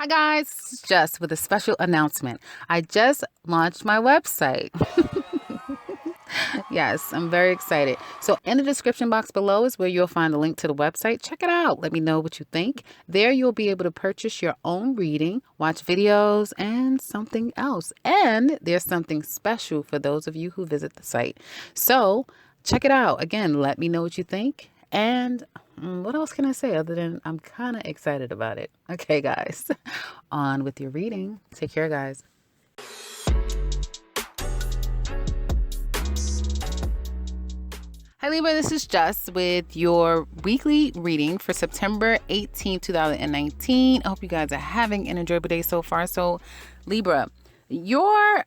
Hi guys, just with a special announcement. I just launched my website. Yes, I'm very excited. So in the description box below is where you'll find the link to the website. Check it out. Let me know what you think. There you'll be able to purchase your own reading, watch videos, and something else. And there's something special for those of you who visit the site. So check it out. Again, let me know what you think. And what else can I say other than I'm kind of excited about it? Okay, guys, on with your reading. Take care, guys. Hi Libra, this is Jess with your weekly reading for September 18th, 2019. I hope you guys are having an enjoyable day so far. So Libra, your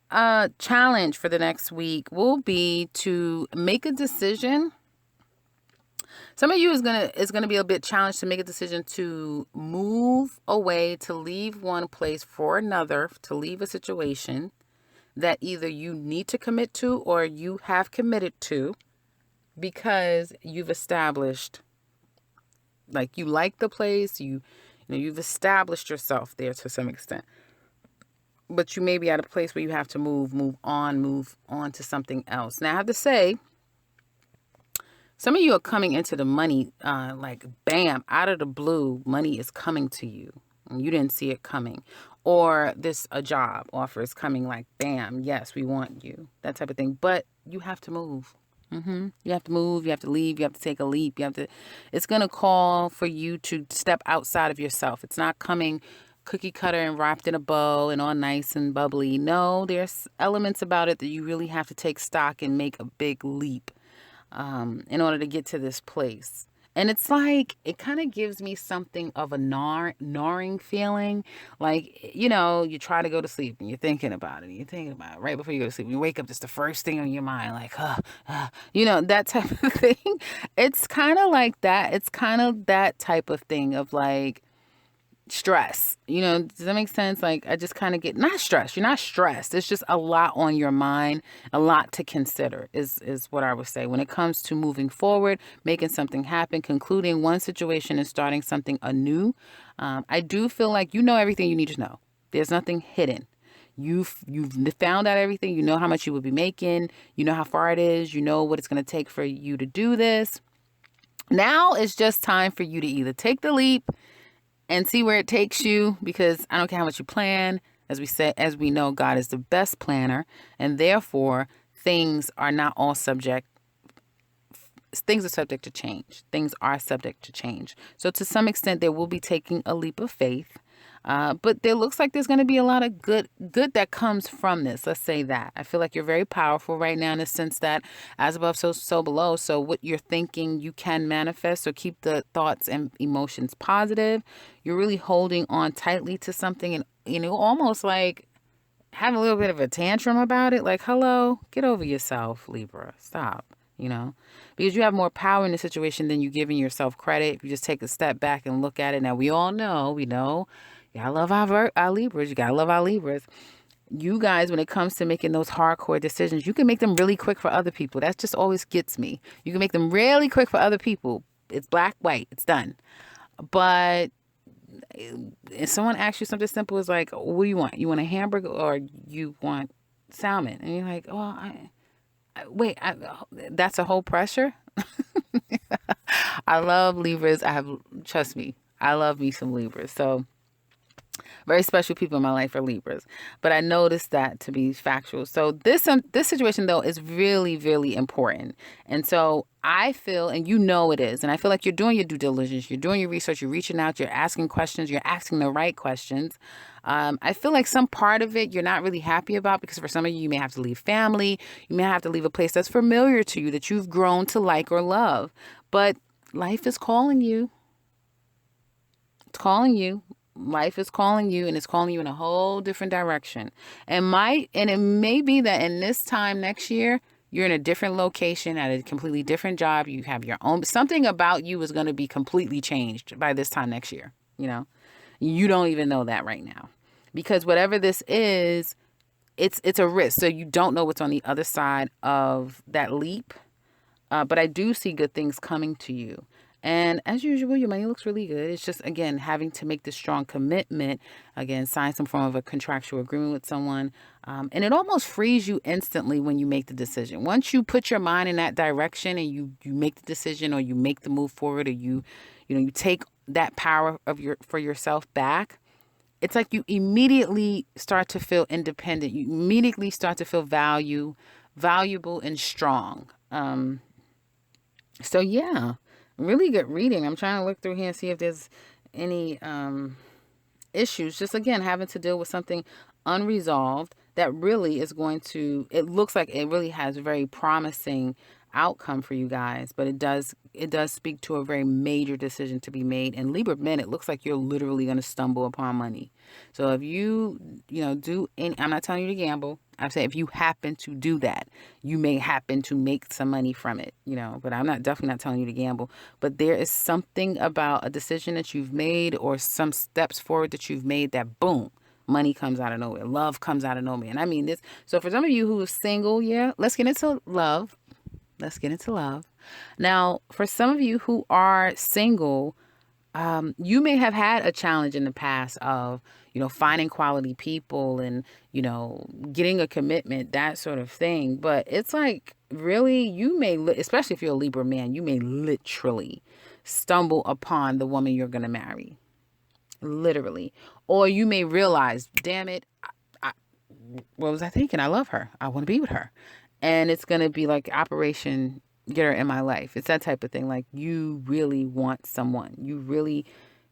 challenge for the next week will be to make a decision. Some of you is gonna be a bit challenged to make a decision to move away, to leave one place for another, to leave a situation that either you need to commit to or you have committed to because you've established, like, you like the place, you've established yourself there to some extent. But you may be at a place where you have to move on to something else. Now I have to say, some of you are coming into the money, like bam, out of the blue, money is coming to you and you didn't see it coming. Or a job offer is coming like bam, yes, we want you, that type of thing. But you have to move. You have to move, you have to leave, you have to take a leap. It's going to call for you to step outside of yourself. It's not coming cookie cutter and wrapped in a bow and all nice and bubbly. No, there's elements about it that you really have to take stock and make a big leap in order to get to this place. And it's like, it kind of gives me something of a gnawing feeling. Like, you try to go to sleep and you're thinking about it. Right before you go to sleep. You wake up, just the first thing on your mind, like, that type of thing. It's kind of like that. It's kind of that type of thing of like, stress. Does that make sense? Like, I just kind of get, not stressed. You're not stressed. It's just a lot on your mind, a lot to consider is what I would say when it comes to moving forward, making something happen, concluding one situation and starting something anew. I do feel like you know everything you need to know. There's nothing hidden. You've found out everything. You know how much you will be making. You know how far it is. You know what it's going to take for you to do this. Now it's just time for you to either take the leap and see where it takes you, because I don't care how much you plan. As we know, God is the best planner, and therefore things are subject to change. Things are subject to change. So to some extent, there will be taking a leap of faith. But there looks like there's going to be a lot of good that comes from this. Let's say that. I feel like you're very powerful right now in the sense that as above, so below. So what you're thinking, you can manifest. So keep the thoughts and emotions positive. You're really holding on tightly to something and, almost like having a little bit of a tantrum about it. Like, hello, get over yourself, Libra. Stop. Because you have more power in the situation than you giving yourself credit. If you just take a step back and look at it. Now, we know, you gotta love our Libras. You gotta love our Libras. You guys, when it comes to making those hardcore decisions, you can make them really quick for other people. That just always gets me. You can make them really quick for other people. It's black, white, it's done. But if someone asks you something simple, it's like, what do you want? You want a hamburger or you want salmon? And you're like, well, that's a whole pressure. I love Libras. Trust me, I love me some Libras. So very special people in my life are Libras, but I noticed that to be factual. So this situation though is really, really important. And so I feel, and it is, and I feel like you're doing your due diligence, you're doing your research, you're reaching out, you're asking questions, you're asking the right questions. I feel like some part of it you're not really happy about because for some of you, you may have to leave family, you may have to leave a place that's familiar to you, that you've grown to like or love, but life is calling you. It's calling you. Life is calling you, and it's calling you in a whole different direction. And it may be that in this time next year, you're in a different location at a completely different job. You have your own, something about you is going to be completely changed by this time next year. You don't even know that right now, because whatever this is, it's a risk. So you don't know what's on the other side of that leap. But I do see good things coming to you. And as usual, your money looks really good. It's just, again, having to make this strong commitment, again, sign some form of a contractual agreement with someone. And it almost frees you instantly when you make the decision. Once you put your mind in that direction and you make the decision, or you make the move forward, or you take that power of for yourself back, it's like you immediately start to feel independent. You immediately start to feel valuable and strong. So yeah, really good reading. I'm trying to look through here and see if there's any issues. Just again, having to deal with something unresolved that really is going to. It looks like it really has a very promising outcome for you guys, but it does speak to a very major decision to be made. And Libra men, it looks like you're literally going to stumble upon money. So if do any, I'm not telling you to gamble. I'm saying if you happen to do that, you may happen to make some money from it, but I'm definitely not telling you to gamble. But there is something about a decision that you've made, or some steps forward that you've made, that boom, money comes out of nowhere. Love comes out of nowhere. And I mean this. So for some of you who are single, yeah, let's get into love. Let's get into love. Now, for some of you who are single, you may have had a challenge in the past of, finding quality people and, getting a commitment, that sort of thing. But it's like, really, you may, especially if you're a Libra man, you may literally stumble upon the woman you're going to marry. Literally. Or you may realize, damn it, what was I thinking? I love her. I want to be with her. And it's going to be like Operation Get Her in My Life. It's that type of thing. Like, you really want someone. You really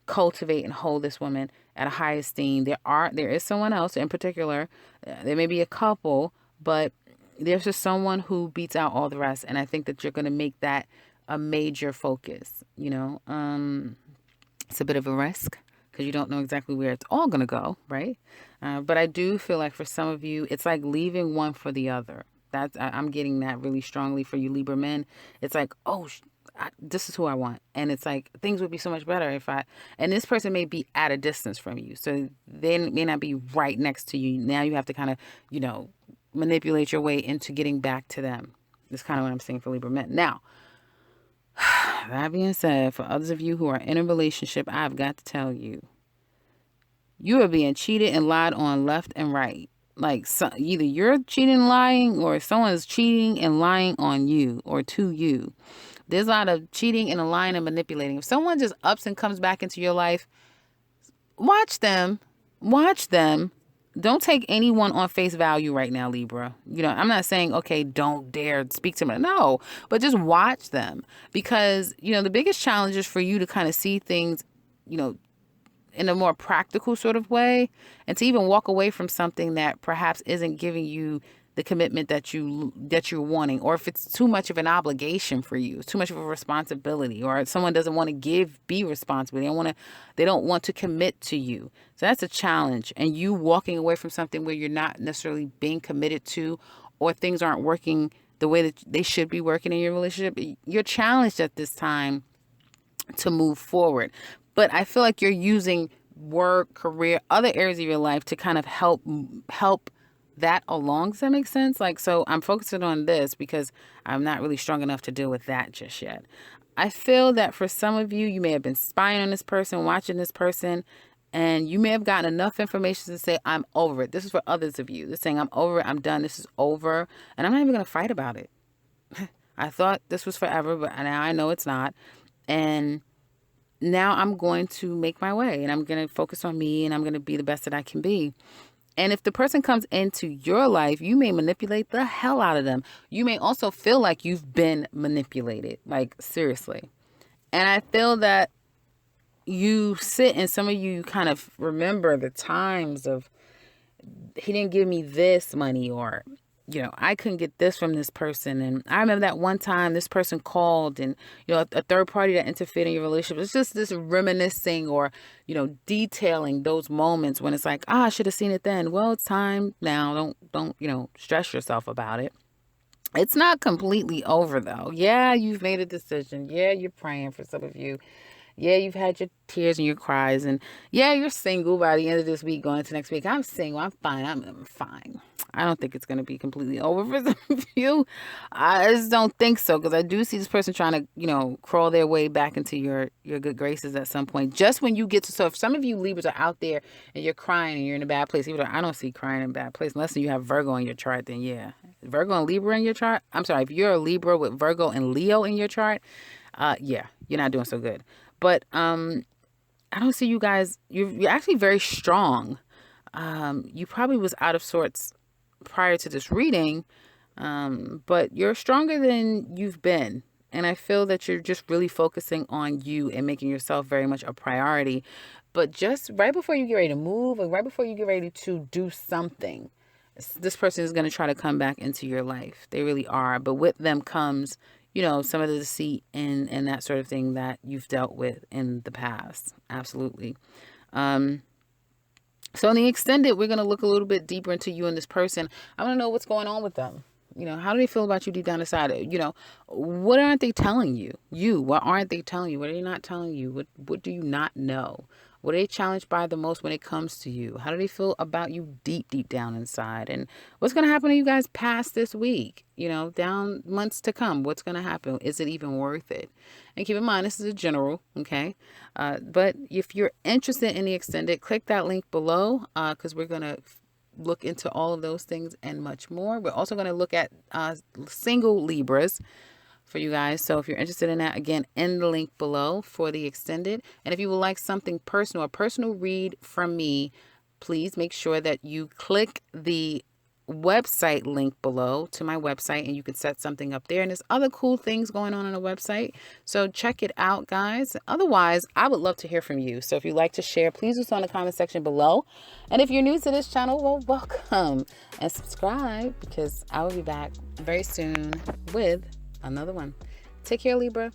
cultivate and hold this woman at a high esteem. There is someone else in particular. There may be a couple, but there's just someone who beats out all the rest. And I think that you're going to make that a major focus. It's a bit of a risk because you don't know exactly where it's all going to go, right? But I do feel like for some of you, it's like leaving one for the other. I'm getting that really strongly for you Libra men. It's like, this is who I want. And it's like, things would be so much better and this person may be at a distance from you. So they may not be right next to you. Now you have to kind of, manipulate your way into getting back to them. That's kind of what I'm saying for Libra men. Now, that being said, for others of you who are in a relationship, I've got to tell you, you are being cheated and lied on left and right. Like, either you're cheating and lying, or someone's cheating and lying on you or to you. There's a lot of cheating and lying and manipulating. If someone just ups and comes back into your life, watch them. Watch them. Don't take anyone on face value right now, Libra. I'm not saying, okay, don't dare speak to them. No, but just watch them. Because, the biggest challenge is for you to kind of see things, in a more practical sort of way, and to even walk away from something that perhaps isn't giving you the commitment that you're wanting, or if it's too much of an obligation for you, too much of a responsibility, or someone doesn't want to be responsible. They don't want to commit to you. So that's a challenge. And you walking away from something where you're not necessarily being committed to, or things aren't working the way that they should be working in your relationship, you're challenged at this time to move forward. But I feel like you're using work, career, other areas of your life to kind of help that along. Does that make sense? Like, so I'm focusing on this because I'm not really strong enough to deal with that just yet. I feel that for some of you, you may have been spying on this person, watching this person, and you may have gotten enough information to say, I'm over it. This is for others of you. They're saying, I'm over it. I'm done. This is over. And I'm not even going to fight about it. I thought this was forever, but now I know it's not. And now I'm going to make my way, and I'm going to focus on me, and I'm going to be the best that I can be. And if the person comes into your life, you may manipulate the hell out of them. You may also feel like you've been manipulated, like seriously. And I feel that you sit, and some of you kind of remember the times of, he didn't give me this money, or I couldn't get this from this person. And I remember that one time this person called, and, a third party that interfered in your relationship. It's just this reminiscing, or, detailing those moments when it's like, I should have seen it then. Well, it's time now. Don't stress yourself about it. It's not completely over though. Yeah, you've made a decision. Yeah, you're praying for some of you. Yeah, you've had your tears and your cries, and yeah, you're single by the end of this week, going into next week. I'm single. I'm fine. I'm fine. I don't think it's going to be completely over for some of you. I just don't think so, because I do see this person trying to, crawl their way back into your good graces at some point. Just when you get to, so if some of you Libras are out there and you're crying and you're in a bad place, even though I don't see crying in a bad place, unless you have Virgo in your chart, then yeah. Virgo and Libra in your chart. I'm sorry, if you're a Libra with Virgo and Leo in your chart, yeah, you're not doing so good. But I don't see you guys. You're actually very strong. You probably was out of sorts prior to this reading, but you're stronger than you've been. And I feel that you're just really focusing on you and making yourself very much a priority. But just right before you get ready to move, or right before you get ready to do something, this person is going to try to come back into your life. They really are. But with them comes, some of the deceit and that sort of thing that you've dealt with in the past. Absolutely. So in the extended, we're going to look a little bit deeper into you and this person. I want to know what's going on with them. How do they feel about you deep down inside? What aren't they telling you? What aren't they telling you? What are they not telling you? What do you not know? What are they challenged by the most when it comes to you? How do they feel about you deep, deep down inside? And what's going to happen to you guys past this week? Down months to come, what's going to happen? Is it even worth it? And keep in mind, this is a general, okay? But if you're interested in the extended, click that link below, because we're going to look into all of those things and much more. We're also going to look at single Libras for you guys. So if you're interested in that, again, in the link below for the extended. And if you would like something personal, a personal read from me, please make sure that you click the website link below to my website, and you can set something up there. And there's other cool things going on the website. So check it out, guys. Otherwise, I would love to hear from you. So if you'd like to share, please do so in the comment section below. And if you're new to this channel, well, welcome and subscribe, because I will be back very soon with another one. Take care, Libra.